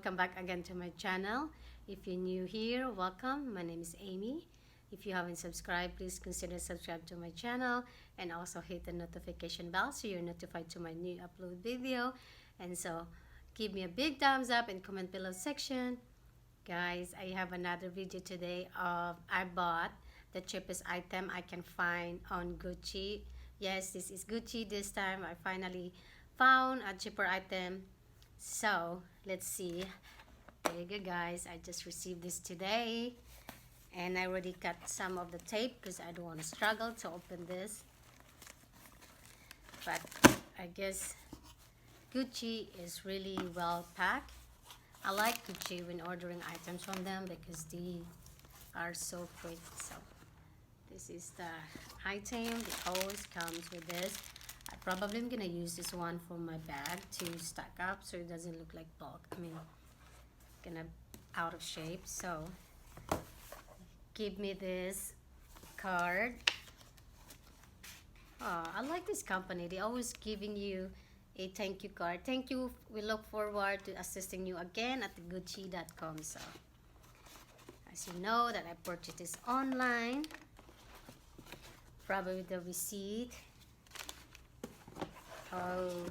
welcome back again to my channel. If you're new here, welcome. My name is Amy. If you haven't subscribed, please consider subscribe to my channel and also hit the notification bell so you're notified to my new upload video. And so give me a big thumbs up and comment below section. Guys, I have another video today of I bought the cheapest item I can find on Gucci. Yes, this is Gucci this time. I finally found a cheaper item. So let's see. There you go, guys. I just received this today and I already cut some of the tape because I don't want to struggle to open this. But I guess Gucci is really well packed. I like Gucci when ordering items from them because they are so quick. So this is the item. It always comes with this. I probably am gonna use this one for my bag to stack up so it doesn't look like bulk. I mean, gonna out of shape. So give me this card. Oh, I like this company. They always giving you a thank you card. Thank you. We look forward to assisting you again at Gucci.com. So as you know that I purchased this online, probably the receipt. Oh,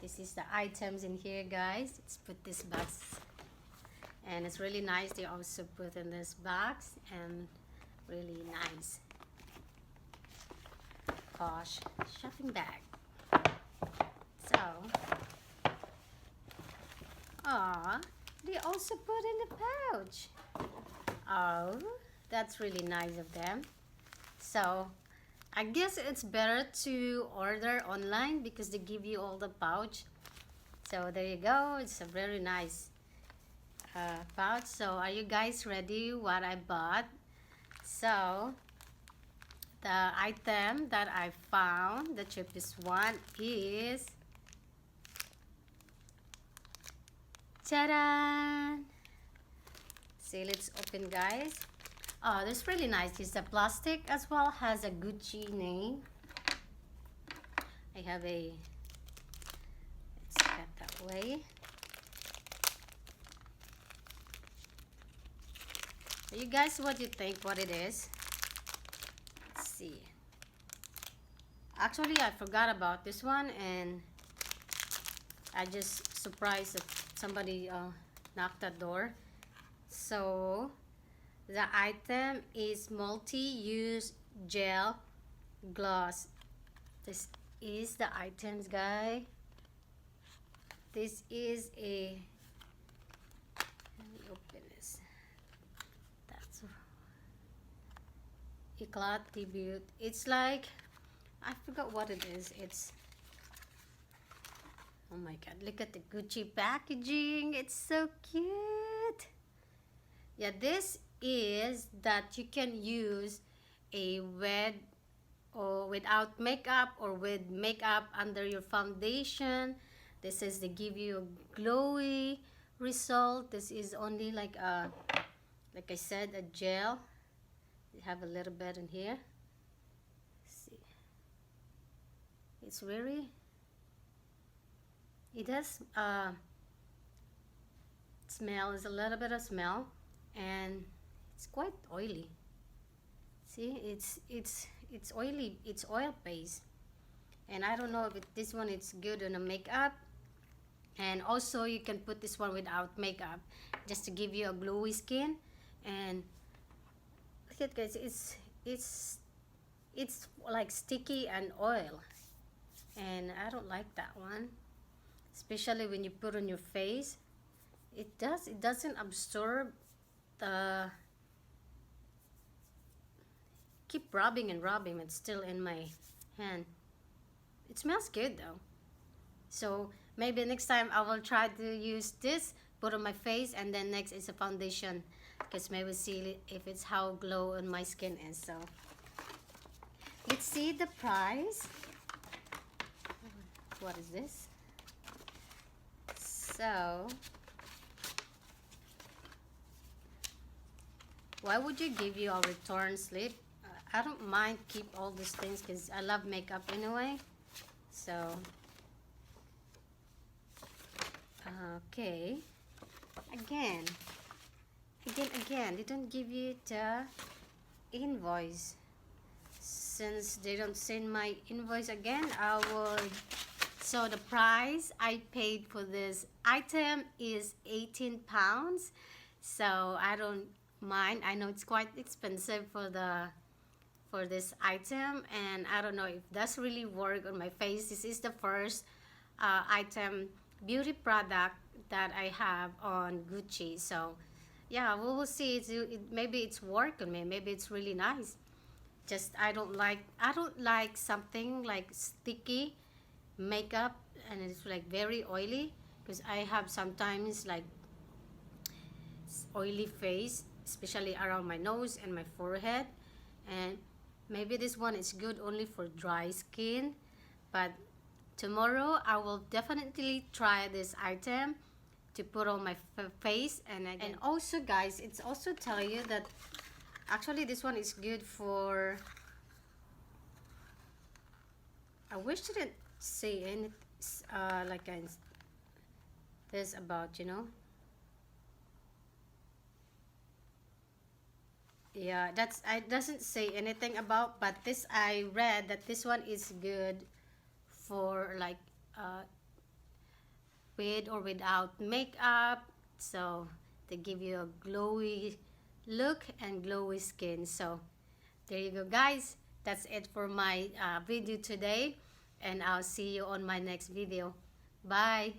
this is the items in here, guys. Let's put this box, and it's really nice. They also put in this box, and really nice. Posh shopping bag. So, they also put in the pouch. Oh, that's really nice of them. So I guess it's better to order online because they give you all the pouch. So there you go. It's a very nice pouch. So are you guys ready what I bought? So the item that I found, the cheapest one is, ta-da! See, let's open, guys. Oh, this is really nice. It's the plastic as well, has a Gucci name. I have a, let's cut that way. You guys, what do you think what it is? Let's see. Actually, I forgot about this one and I just surprised that somebody knocked the door. So the item is multi-use gel gloss. This is the items, guys. This is a, let me open this. That's Eclat Debut. It's like, I forgot what it is. It's, oh my god, look at the Gucci packaging. It's so cute. Yeah, this is that you can use a with or without makeup or with makeup under your foundation. This is they give you a glowy result. This is only like a, like I said, a gel. You have a little bit in here. Let's see, it's very, it has smell, is a little bit of smell, and it's quite oily. See, it's oily. It's oil based, and I don't know if this one is good on a makeup. And also you can put this one without makeup just to give you a glowy skin. And look at, guys, it's like sticky and oil, and I don't like that one, especially when you put on your face. It doesn't absorb the, keep rubbing and rubbing, it's still in my hand. It smells good though. So maybe next time I will try to use this, put on my face, and then next is a foundation, because maybe see if it's how glow on my skin is. So let's see the price. What is this? So why would you give you a return slip? I don't mind keep all these things because I love makeup anyway. So okay, again, they don't give you the invoice. Since they don't send my invoice again, I would, so the price I paid for this item is 18 pounds. So I don't mind. I know it's quite expensive for this item, and I don't know if that's really work on my face. This is the first item, beauty product that I have on Gucci. So yeah, we will see. Maybe it's work on me. Maybe it's really nice. Just I don't like something like sticky makeup and it's like very oily, because I have sometimes like oily face, especially around my nose and my forehead. And maybe this one is good only for dry skin, but tomorrow I will definitely try this item to put on my face. And also guys, it's also tell you that actually this one is good for, I wish it didn't say any like this about, you know. Yeah, that's, I doesn't say anything about, but this I read that this one is good for like uh, with or without makeup. So they give you a glowy look and glowy skin. So there you go guys, that's it for my video today, and I'll see you on my next video. Bye.